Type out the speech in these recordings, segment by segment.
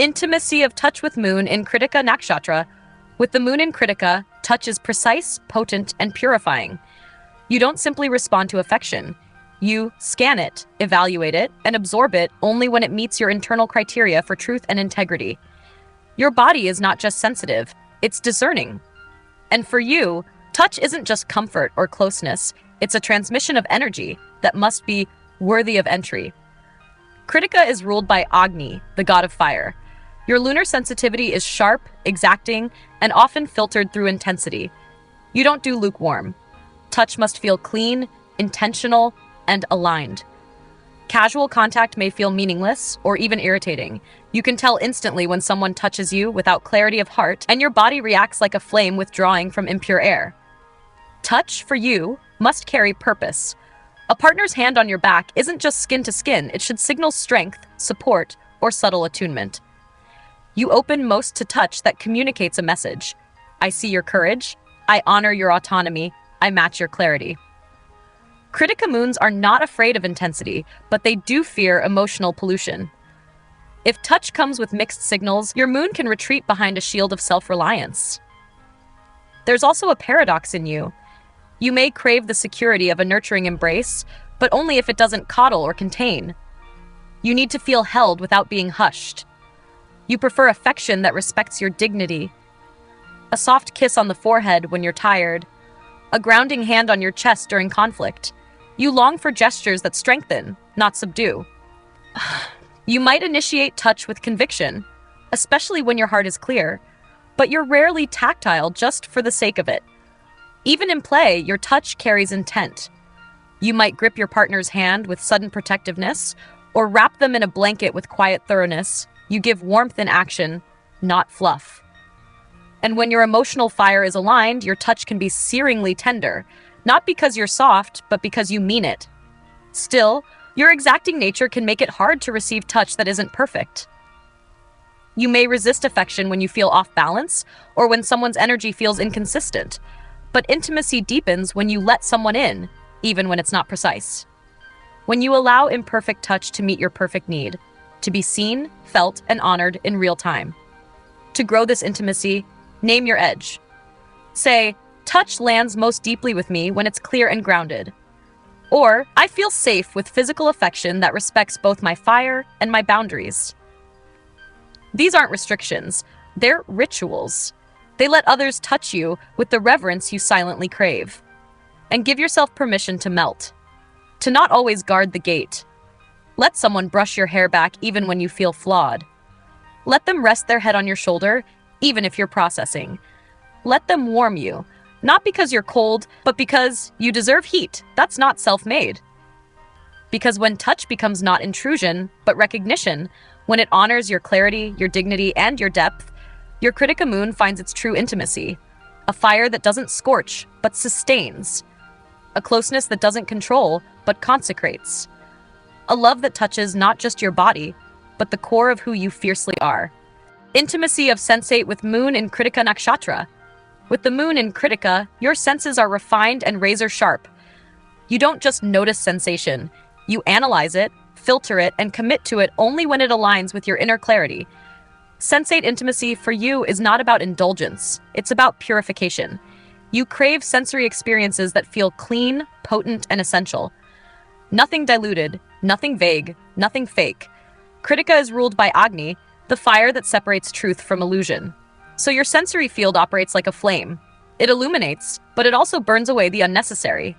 Intimacy of touch with moon in Krittika Nakshatra. With the moon in Krittika, touch is precise, potent, and purifying. You don't simply respond to affection. You scan it, evaluate it, and absorb it only when it meets your internal criteria for truth and integrity. Your body is not just sensitive, it's discerning. And for you, touch isn't just comfort or closeness, it's a transmission of energy that must be worthy of entry. Krittika is ruled by Agni, the god of fire. Your lunar sensitivity is sharp, exacting, and often filtered through intensity. You don't do lukewarm. Touch must feel clean, intentional, and aligned. Casual contact may feel meaningless or even irritating. You can tell instantly when someone touches you without clarity of heart, and your body reacts like a flame withdrawing from impure air. Touch, for you, must carry purpose. A partner's hand on your back isn't just skin to skin, it should signal strength, support, or subtle attunement. You open most to touch that communicates a message. I see your courage, I honor your autonomy, I match your clarity. Krittika moons are not afraid of intensity, but they do fear emotional pollution. If touch comes with mixed signals, your moon can retreat behind a shield of self-reliance. There's also a paradox in you. You may crave the security of a nurturing embrace, but only if it doesn't coddle or contain. You need to feel held without being hushed. You prefer affection that respects your dignity. A soft kiss on the forehead when you're tired. A grounding hand on your chest during conflict. You long for gestures that strengthen, not subdue. You might initiate touch with conviction, especially when your heart is clear, but you're rarely tactile just for the sake of it. Even in play, your touch carries intent. You might grip your partner's hand with sudden protectiveness, or wrap them in a blanket with quiet thoroughness. You give warmth in action, not fluff. And when your emotional fire is aligned, your touch can be searingly tender, not because you're soft, but because you mean it. Still, your exacting nature can make it hard to receive touch that isn't perfect. You may resist affection when you feel off balance, or when someone's energy feels inconsistent. But intimacy deepens when you let someone in, even when it's not precise. When you allow imperfect touch to meet your perfect need, to be seen, felt, and honored in real time. To grow this intimacy, name your edge. Say, touch lands most deeply with me when it's clear and grounded. Or, I feel safe with physical affection that respects both my fire and my boundaries. These aren't restrictions, they're rituals. They let others touch you with the reverence you silently crave. And give yourself permission to melt. To not always guard the gate. Let someone brush your hair back even when you feel flawed. Let them rest their head on your shoulder, even if you're processing. Let them warm you, not because you're cold, but because you deserve heat. That's not self-made. Because when touch becomes not intrusion, but recognition, when it honors your clarity, your dignity, and your depth, your Krittika moon finds its true intimacy. A fire that doesn't scorch, but sustains. A closeness that doesn't control, but consecrates. A love that touches not just your body, but the core of who you fiercely are. Intimacy of sensate with moon in Krittika Nakshatra. With the moon in Krittika, your senses are refined and razor sharp. You don't just notice sensation. You analyze it, filter it, and commit to it only when it aligns with your inner clarity. Sensate intimacy for you is not about indulgence. It's about purification. You crave sensory experiences that feel clean, potent, and essential. Nothing diluted, nothing vague, nothing fake. Krittika is ruled by Agni, the fire that separates truth from illusion. So your sensory field operates like a flame. It illuminates, but it also burns away the unnecessary.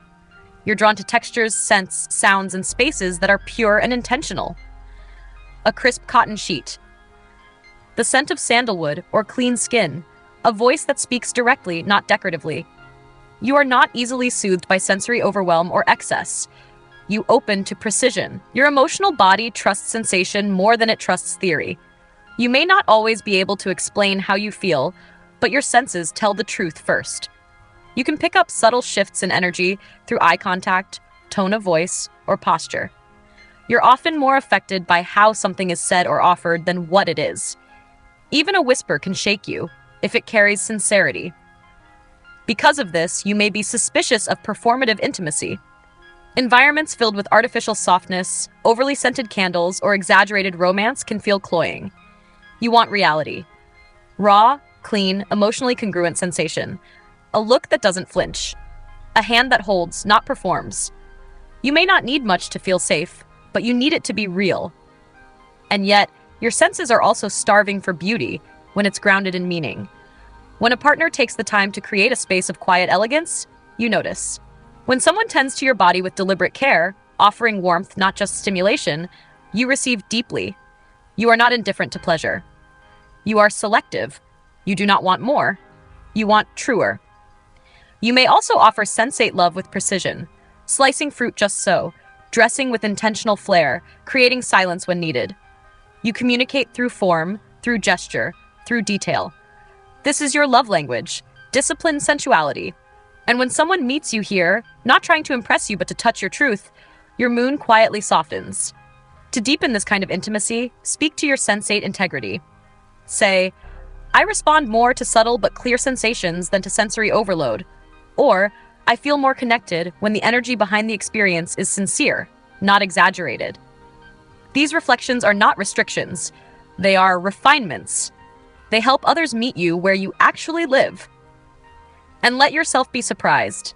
You're drawn to textures, scents, sounds, and spaces that are pure and intentional. A crisp cotton sheet. The scent of sandalwood or clean skin. A voice that speaks directly, not decoratively. You are not easily soothed by sensory overwhelm or excess. You open to precision. Your emotional body trusts sensation more than it trusts theory. You may not always be able to explain how you feel, but your senses tell the truth first. You can pick up subtle shifts in energy through eye contact, tone of voice, or posture. You're often more affected by how something is said or offered than what it is. Even a whisper can shake you if it carries sincerity. Because of this, you may be suspicious of performative intimacy. Environments filled with artificial softness, overly scented candles, or exaggerated romance can feel cloying. You want reality. Raw, clean, emotionally congruent sensation. A look that doesn't flinch. A hand that holds, not performs. You may not need much to feel safe, but you need it to be real. And yet, your senses are also starving for beauty when it's grounded in meaning. When a partner takes the time to create a space of quiet elegance, you notice. When someone tends to your body with deliberate care, offering warmth, not just stimulation, you receive deeply. You are not indifferent to pleasure. You are selective. You do not want more. You want truer. You may also offer sensate love with precision, slicing fruit just so, dressing with intentional flair, creating silence when needed. You communicate through form, through gesture, through detail. This is your love language, disciplined sensuality. And when someone meets you here, not trying to impress you but to touch your truth, your moon quietly softens. To deepen this kind of intimacy, speak to your sensate integrity. Say, I respond more to subtle but clear sensations than to sensory overload. Or, I feel more connected when the energy behind the experience is sincere, not exaggerated. These reflections are not restrictions. They are refinements. They help others meet you where you actually live. And let yourself be surprised.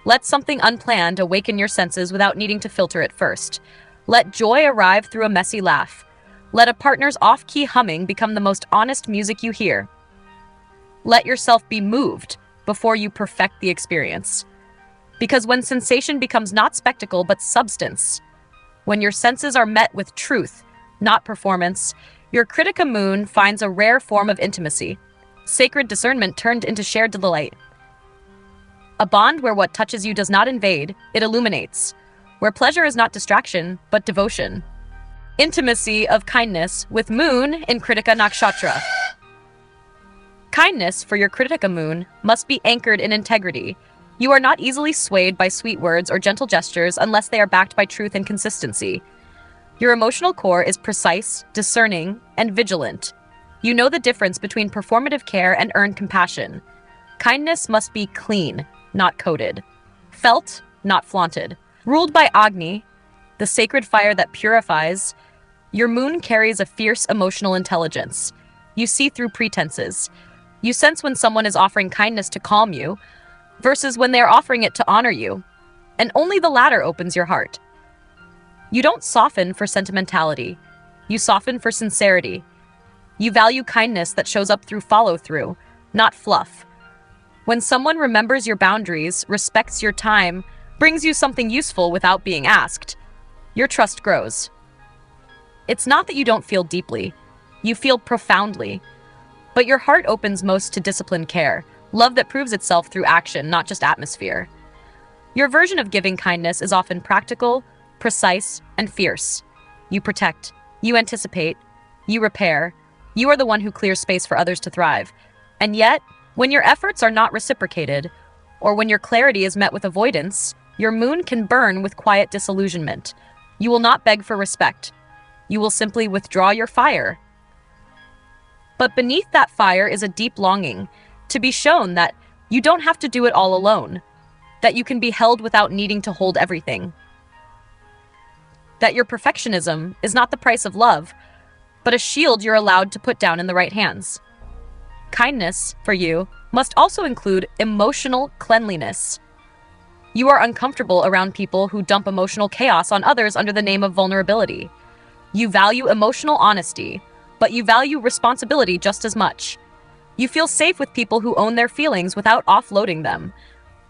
Let something unplanned awaken your senses without needing to filter it first. Let joy arrive through a messy laugh. Let a partner's off-key humming become the most honest music you hear. Let yourself be moved before you perfect the experience. Because when sensation becomes not spectacle but substance, when your senses are met with truth, not performance, your Krittika Moon finds a rare form of intimacy, sacred discernment turned into shared delight. A bond where what touches you does not invade, it illuminates, where pleasure is not distraction, but devotion. Intimacy of kindness with Moon in Krittika Nakshatra. Kindness for your Krittika Moon must be anchored in integrity. You are not easily swayed by sweet words or gentle gestures unless they are backed by truth and consistency. Your emotional core is precise, discerning, and vigilant. You know the difference between performative care and earned compassion. Kindness must be clean, not coded. Felt, not flaunted. Ruled by Agni, the sacred fire that purifies, your moon carries a fierce emotional intelligence. You see through pretenses. You sense when someone is offering kindness to calm you versus when they are offering it to honor you. And only the latter opens your heart. You don't soften for sentimentality. You soften for sincerity. You value kindness that shows up through follow-through, not fluff. When someone remembers your boundaries, respects your time, brings you something useful without being asked, your trust grows. It's not that you don't feel deeply. You feel profoundly. But your heart opens most to disciplined care, love that proves itself through action, not just atmosphere. Your version of giving kindness is often practical, precise, and fierce. You protect, you anticipate, you repair. You are the one who clears space for others to thrive. And yet, when your efforts are not reciprocated, or when your clarity is met with avoidance, your moon can burn with quiet disillusionment. You will not beg for respect. You will simply withdraw your fire. But beneath that fire is a deep longing to be shown that you don't have to do it all alone, that you can be held without needing to hold everything, that your perfectionism is not the price of love, but a shield you're allowed to put down in the right hands. Kindness, for you, must also include emotional cleanliness. You are uncomfortable around people who dump emotional chaos on others under the name of vulnerability. You value emotional honesty, but you value responsibility just as much. You feel safe with people who own their feelings without offloading them,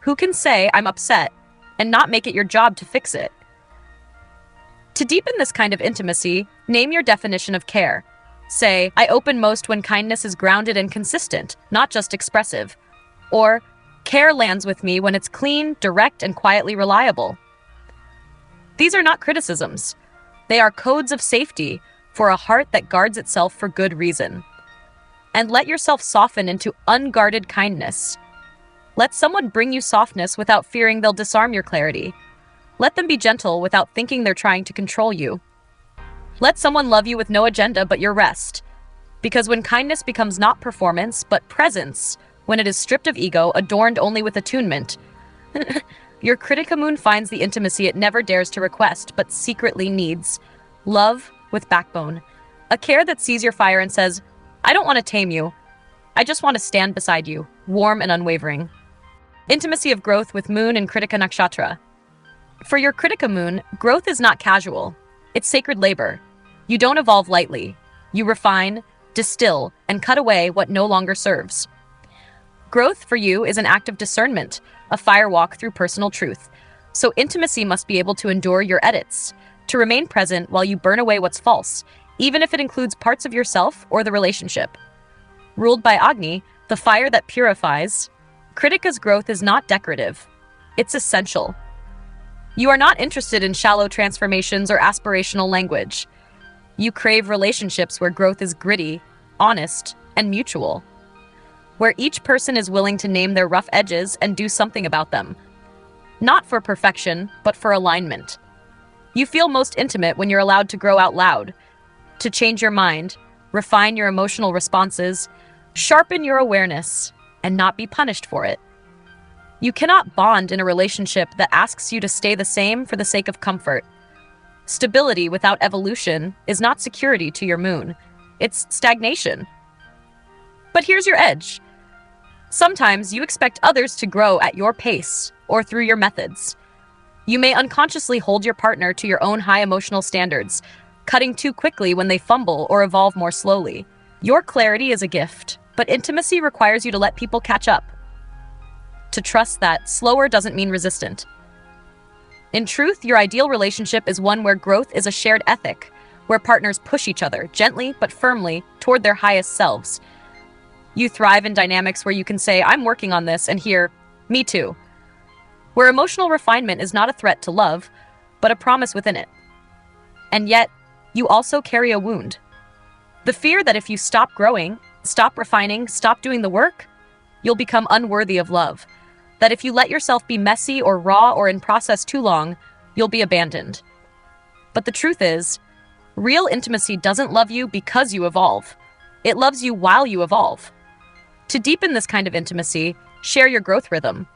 who can say, I'm upset, and not make it your job to fix it. To deepen this kind of intimacy, name your definition of care. Say, I open most when kindness is grounded and consistent, not just expressive. Or, care lands with me when it's clean, direct, and quietly reliable. These are not criticisms. They are codes of safety for a heart that guards itself for good reason. And let yourself soften into unguarded kindness. Let someone bring you softness without fearing they'll disarm your clarity. Let them be gentle without thinking they're trying to control you. Let someone love you with no agenda but your rest. Because when kindness becomes not performance, but presence, when it is stripped of ego, adorned only with attunement, your Krittika Moon finds the intimacy it never dares to request, but secretly needs. Love with backbone. A care that sees your fire and says, I don't want to tame you. I just want to stand beside you, warm and unwavering. Intimacy of growth with Moon and Krittika Nakshatra. For your Krittika Moon, growth is not casual. It's sacred labor. You don't evolve lightly. You refine, distill, and cut away what no longer serves. Growth for you is an act of discernment, a firewalk through personal truth. So intimacy must be able to endure your edits, to remain present while you burn away what's false, even if it includes parts of yourself or the relationship. Ruled by Agni, the fire that purifies, Krittika's growth is not decorative. It's essential. You are not interested in shallow transformations or aspirational language. You crave relationships where growth is gritty, honest, and mutual. Where each person is willing to name their rough edges and do something about them. Not for perfection, but for alignment. You feel most intimate when you're allowed to grow out loud, to change your mind, refine your emotional responses, sharpen your awareness, and not be punished for it. You cannot bond in a relationship that asks you to stay the same for the sake of comfort. Stability without evolution is not security to your moon. It's stagnation. But here's your edge. Sometimes you expect others to grow at your pace or through your methods. You may unconsciously hold your partner to your own high emotional standards, cutting too quickly when they fumble or evolve more slowly. Your clarity is a gift, but intimacy requires you to let people catch up. To trust that slower doesn't mean resistant. In truth, your ideal relationship is one where growth is a shared ethic, where partners push each other, gently but firmly, toward their highest selves. You thrive in dynamics where you can say, I'm working on this, and hear, me too. Where emotional refinement is not a threat to love, but a promise within it. And yet, you also carry a wound. The fear that if you stop growing, stop refining, stop doing the work, you'll become unworthy of love. That if you let yourself be messy or raw or in process too long, you'll be abandoned. But the truth is, real intimacy doesn't love you because you evolve. It loves you while you evolve. To deepen this kind of intimacy, share your growth rhythm.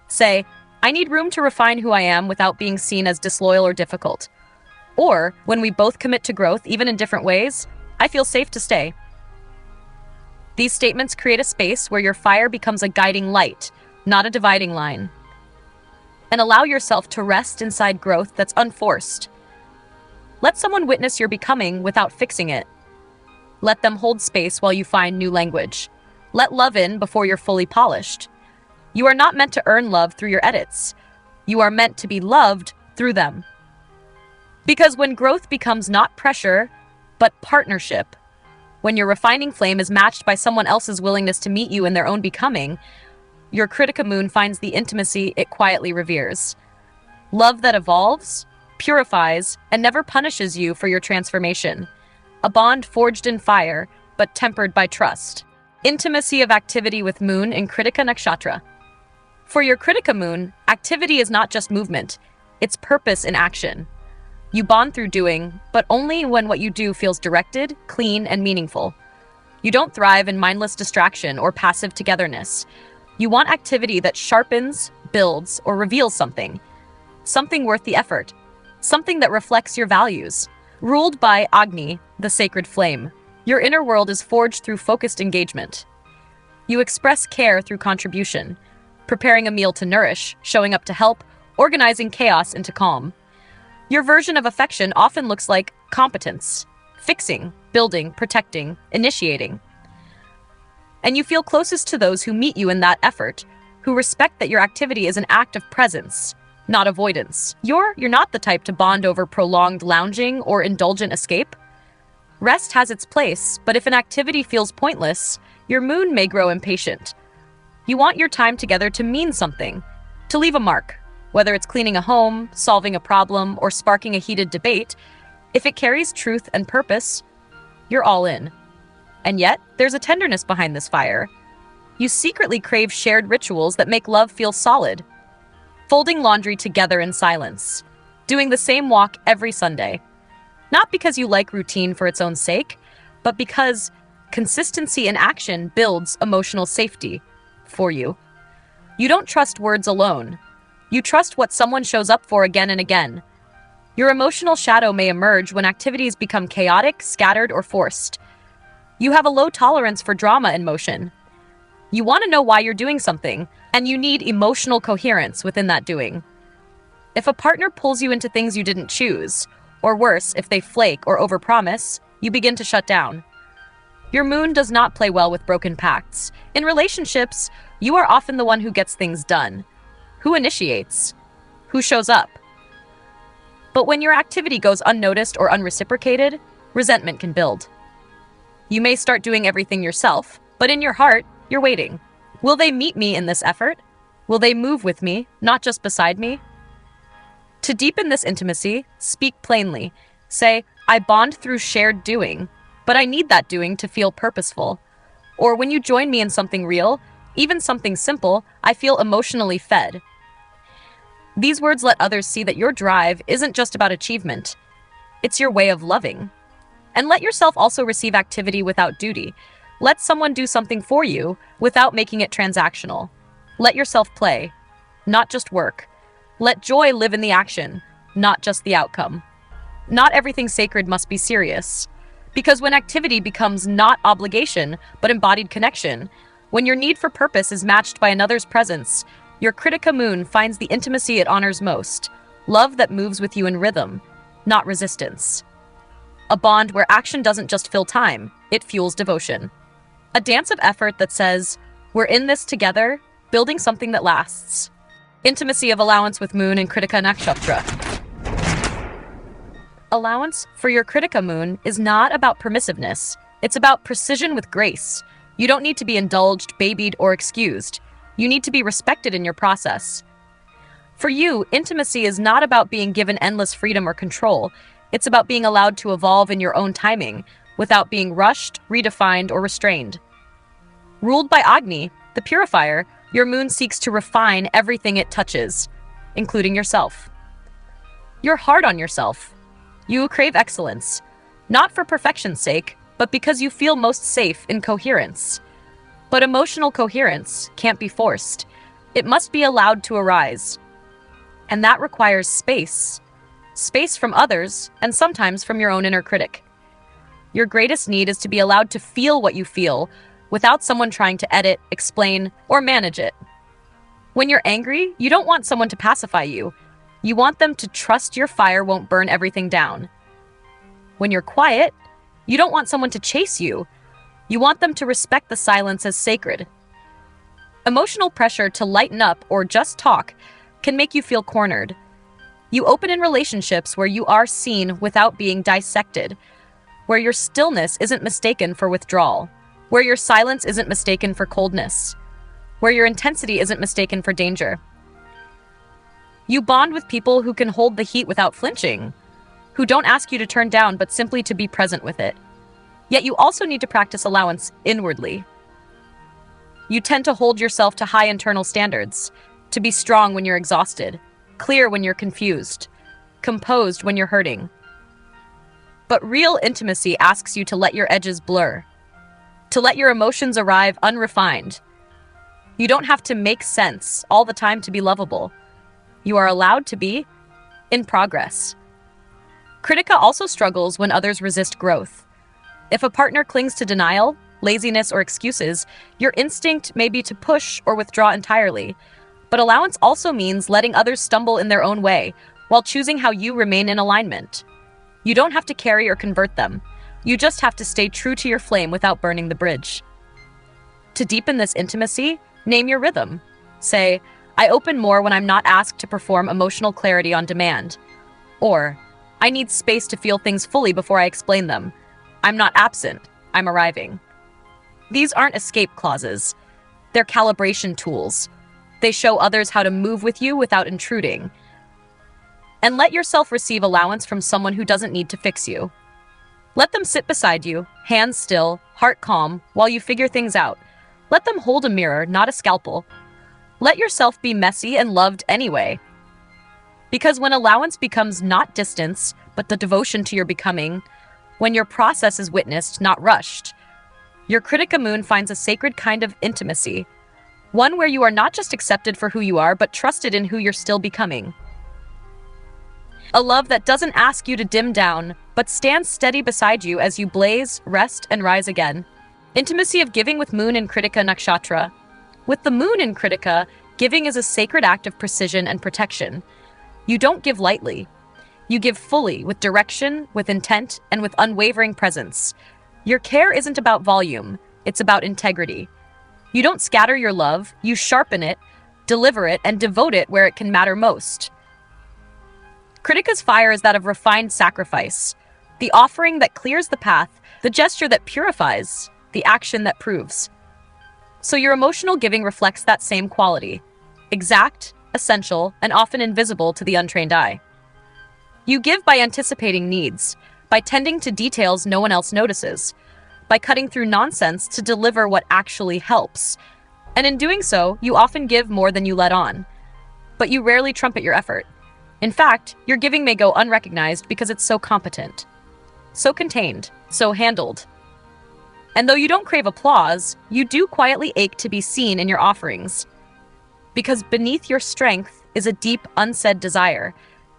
Say, I need room to refine who I am without being seen as disloyal or difficult. Or, when we both commit to growth, even in different ways, I feel safe to stay. These statements create a space where your fire becomes a guiding light, not a dividing line. And allow yourself to rest inside growth that's unforced. Let someone witness your becoming without fixing it. Let them hold space while you find new language. Let love in before you're fully polished. You are not meant to earn love through your edits. You are meant to be loved through them. Because when growth becomes not pressure, but partnership, when your refining flame is matched by someone else's willingness to meet you in their own becoming, your Krittika Moon finds the intimacy it quietly reveres. Love that evolves, purifies, and never punishes you for your transformation. A bond forged in fire, but tempered by trust. Intimacy of activity with Moon in Krittika Nakshatra. For your Krittika Moon, activity is not just movement, it's purpose in action. You bond through doing, but only when what you do feels directed, clean, and meaningful. You don't thrive in mindless distraction or passive togetherness. You want activity that sharpens, builds, or reveals something. Something worth the effort. Something that reflects your values. Ruled by Agni, the sacred flame, your inner world is forged through focused engagement. You express care through contribution, preparing a meal to nourish, showing up to help, organizing chaos into calm. Your version of affection often looks like competence, fixing, building, protecting, initiating. And you feel closest to those who meet you in that effort, who respect that your activity is an act of presence, not avoidance. You're not the type to bond over prolonged lounging or indulgent escape. Rest has its place, but if an activity feels pointless, your moon may grow impatient. You want your time together to mean something, to leave a mark. Whether it's cleaning a home, solving a problem, or sparking a heated debate, if it carries truth and purpose, you're all in. And yet, there's a tenderness behind this fire. You secretly crave shared rituals that make love feel solid. Folding laundry together in silence. Doing the same walk every Sunday. Not because you like routine for its own sake, but because consistency in action builds emotional safety for you. You don't trust words alone. You trust what someone shows up for again and again. Your emotional shadow may emerge when activities become chaotic, scattered, or forced. You have a low tolerance for drama and motion. You want to know why you're doing something, and you need emotional coherence within that doing. If a partner pulls you into things you didn't choose, or worse, if they flake or overpromise, you begin to shut down. Your moon does not play well with broken pacts. In relationships, you are often the one who gets things done. Who initiates? Who shows up? But when your activity goes unnoticed or unreciprocated, resentment can build. You may start doing everything yourself, but in your heart, you're waiting. Will they meet me in this effort? Will they move with me, not just beside me? To deepen this intimacy, speak plainly. Say, I bond through shared doing, but I need that doing to feel purposeful. Or when you join me in something real, even something simple, I feel emotionally fed. These words let others see that your drive isn't just about achievement. It's your way of loving. And let yourself also receive activity without duty. Let someone do something for you without making it transactional. Let yourself play, not just work. Let joy live in the action, not just the outcome. Not everything sacred must be serious. Because when activity becomes not obligation, but embodied connection, when your need for purpose is matched by another's presence, your Krittika Moon finds the intimacy it honors most, love that moves with you in rhythm, not resistance. A bond where action doesn't just fill time, it fuels devotion. A dance of effort that says, we're in this together, building something that lasts. Intimacy of allowance with Moon and Krittika Nakshatra. Allowance for your Krittika Moon is not about permissiveness. It's about precision with grace. You don't need to be indulged, babied, or excused. You need to be respected in your process. For you, intimacy is not about being given endless freedom or control. It's about being allowed to evolve in your own timing, without being rushed, redefined, or restrained. Ruled by Agni, the purifier, your moon seeks to refine everything it touches, including yourself. You're hard on yourself. You crave excellence, not for perfection's sake, but because you feel most safe in coherence. But emotional coherence can't be forced. It must be allowed to arise. And that requires space. Space from others, and sometimes from your own inner critic. Your greatest need is to be allowed to feel what you feel, without someone trying to edit, explain, or manage it. When you're angry, you don't want someone to pacify you. You want them to trust your fire won't burn everything down. When you're quiet, you don't want someone to chase you. You want them to respect the silence as sacred. Emotional pressure to lighten up or just talk can make you feel cornered. You open in relationships where you are seen without being dissected, where your stillness isn't mistaken for withdrawal, where your silence isn't mistaken for coldness, where your intensity isn't mistaken for danger. You bond with people who can hold the heat without flinching, who don't ask you to turn down but simply to be present with it. Yet you also need to practice allowance inwardly. You tend to hold yourself to high internal standards, to be strong when you're exhausted, clear when you're confused, composed when you're hurting. But real intimacy asks you to let your edges blur, to let your emotions arrive unrefined. You don't have to make sense all the time to be lovable. You are allowed to be in progress. Krittika also struggles when others resist growth. If a partner clings to denial, laziness, or excuses, your instinct may be to push or withdraw entirely. But allowance also means letting others stumble in their own way, while choosing how you remain in alignment. You don't have to carry or convert them. You just have to stay true to your flame without burning the bridge. To deepen this intimacy, name your rhythm. Say, I open more when I'm not asked to perform emotional clarity on demand. Or, I need space to feel things fully before I explain them. I'm not absent, I'm arriving. These aren't escape clauses. They're calibration tools. They show others how to move with you without intruding. And let yourself receive allowance from someone who doesn't need to fix you. Let them sit beside you, hands still, heart calm, while you figure things out. Let them hold a mirror, not a scalpel. Let yourself be messy and loved anyway. Because when allowance becomes not distance, but the devotion to your becoming, when your process is witnessed, not rushed, your Krittika Moon finds a sacred kind of intimacy, one where you are not just accepted for who you are, but trusted in who you're still becoming. A love that doesn't ask you to dim down, but stands steady beside you as you blaze, rest, and rise again. Intimacy of giving with Moon in Krittika Nakshatra. With the Moon in Krittika, giving is a sacred act of precision and protection. You don't give lightly. You give fully, with direction, with intent, and with unwavering presence. Your care isn't about volume, it's about integrity. You don't scatter your love, you sharpen it, deliver it, and devote it where it can matter most. Krittika's fire is that of refined sacrifice, the offering that clears the path, the gesture that purifies, the action that proves. So your emotional giving reflects that same quality, exact, essential, and often invisible to the untrained eye. You give by anticipating needs, by tending to details no one else notices, by cutting through nonsense to deliver what actually helps. And in doing so, you often give more than you let on. But you rarely trumpet your effort. In fact, your giving may go unrecognized because it's so competent, so contained, so handled. And though you don't crave applause, you do quietly ache to be seen in your offerings. Because beneath your strength is a deep, unsaid desire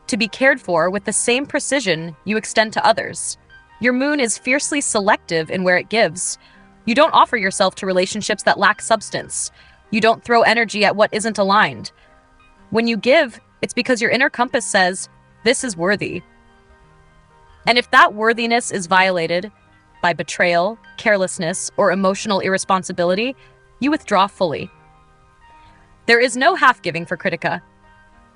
to be cared for with the same precision you extend to others. Your moon is fiercely selective in where it gives. You don't offer yourself to relationships that lack substance. You don't throw energy at what isn't aligned. When you give, it's because your inner compass says, this is worthy. And if that worthiness is violated by betrayal, carelessness, or emotional irresponsibility, you withdraw fully. There is no half-giving for Krittika.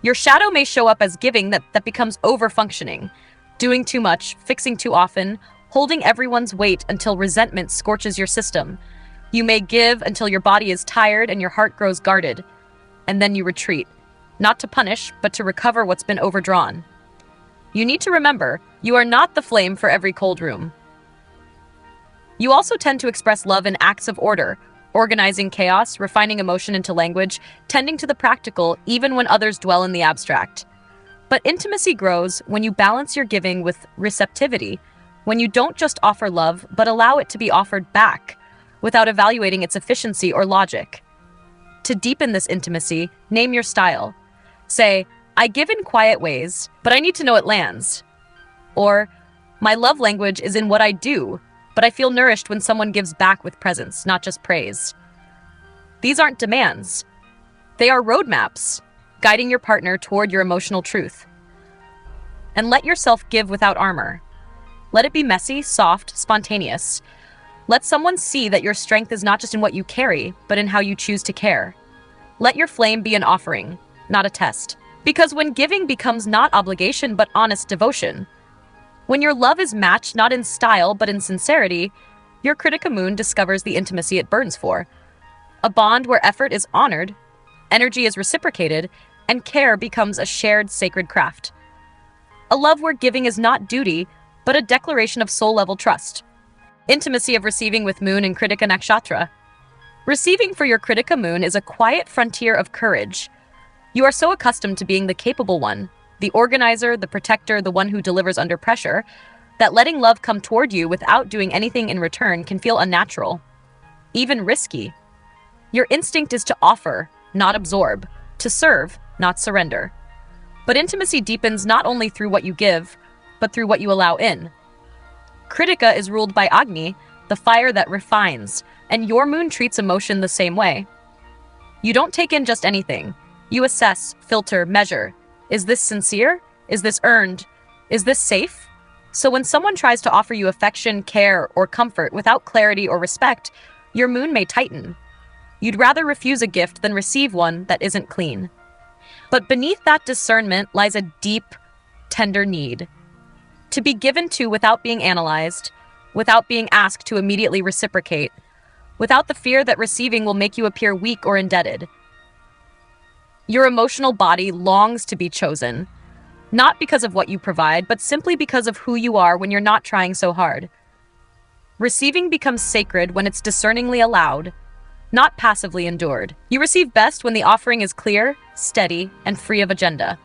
Your shadow may show up as giving that becomes over-functioning, doing too much, fixing too often, holding everyone's weight until resentment scorches your system. You may give until your body is tired and your heart grows guarded, and then you retreat, not to punish, but to recover what's been overdrawn. You need to remember, you are not the flame for every cold room. You also tend to express love in acts of order, organizing chaos, refining emotion into language, tending to the practical, even when others dwell in the abstract. But intimacy grows when you balance your giving with receptivity, when you don't just offer love, but allow it to be offered back, without evaluating its efficiency or logic. To deepen this intimacy, name your style. Say, I give in quiet ways, but I need to know it lands. Or, my love language is in what I do, but I feel nourished when someone gives back with presence, not just praise. These aren't demands. They are roadmaps, guiding your partner toward your emotional truth. And let yourself give without armor. Let it be messy, soft, spontaneous. Let someone see that your strength is not just in what you carry, but in how you choose to care. Let your flame be an offering, not a test. Because when giving becomes not obligation, but honest devotion, when your love is matched not in style, but in sincerity, your Krittika Moon discovers the intimacy it burns for. A bond where effort is honored, energy is reciprocated, and care becomes a shared sacred craft. A love where giving is not duty, but a declaration of soul-level trust. Intimacy of receiving with Moon in Krittika Nakshatra. Receiving for your Krittika Moon is a quiet frontier of courage. You are so accustomed to being the capable one, the organizer, the protector, the one who delivers under pressure, that letting love come toward you without doing anything in return can feel unnatural, even risky. Your instinct is to offer, not absorb, to serve, not surrender. But intimacy deepens not only through what you give, but through what you allow in. Krittika is ruled by Agni, the fire that refines, and your moon treats emotion the same way. You don't take in just anything. You assess, filter, measure. Is this sincere? Is this earned? Is this safe? So when someone tries to offer you affection, care, or comfort without clarity or respect, your moon may tighten. You'd rather refuse a gift than receive one that isn't clean. But beneath that discernment lies a deep, tender need. To be given to without being analyzed, without being asked to immediately reciprocate, without the fear that receiving will make you appear weak or indebted. Your emotional body longs to be chosen, not because of what you provide, but simply because of who you are when you're not trying so hard. Receiving becomes sacred when it's discerningly allowed, not passively endured. You receive best when the offering is clear, steady, and free of agenda.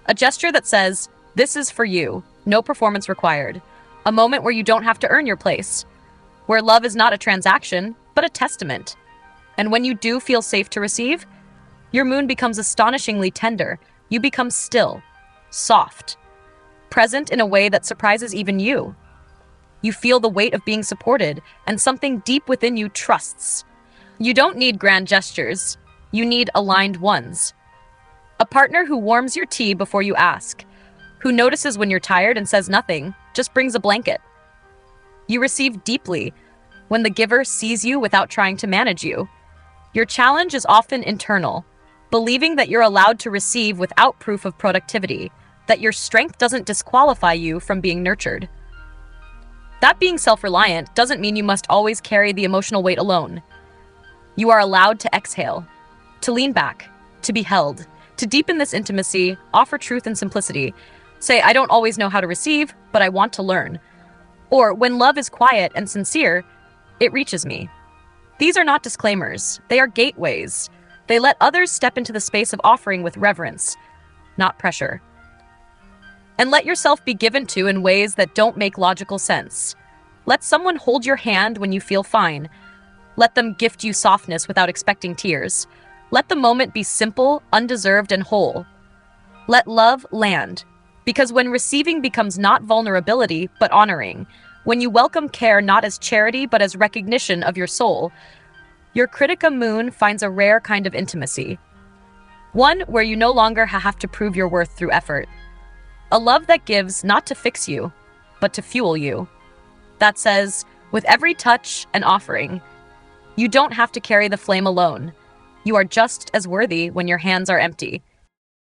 A gesture that says, this is for you, no performance required. A moment where you don't have to earn your place. Where love is not a transaction, but a testament. And when you do feel safe to receive, your moon becomes astonishingly tender. You become still, soft, present in a way that surprises even you. You feel the weight of being supported, and something deep within you trusts. You don't need grand gestures. You need aligned ones. A partner who warms your tea before you ask, who notices when you're tired and says nothing, just brings a blanket. You receive deeply when the giver sees you without trying to manage you. Your challenge is often internal, believing that you're allowed to receive without proof of productivity, that your strength doesn't disqualify you from being nurtured. That being self-reliant doesn't mean you must always carry the emotional weight alone. You are allowed to exhale, to lean back, to be held, to deepen this intimacy, offer truth and simplicity. Say, I don't always know how to receive, but I want to learn. Or, when love is quiet and sincere, it reaches me. These are not disclaimers. They are gateways. They let others step into the space of offering with reverence, not pressure. And let yourself be given to in ways that don't make logical sense. Let someone hold your hand when you feel fine. Let them gift you softness without expecting tears. Let the moment be simple, undeserved, and whole. Let love land. Because when receiving becomes not vulnerability, but honoring, when you welcome care not as charity, but as recognition of your soul, your Krittika Moon finds a rare kind of intimacy. One where you no longer have to prove your worth through effort. A love that gives not to fix you, but to fuel you. That says, with every touch and offering, you don't have to carry the flame alone. You are just as worthy when your hands are empty.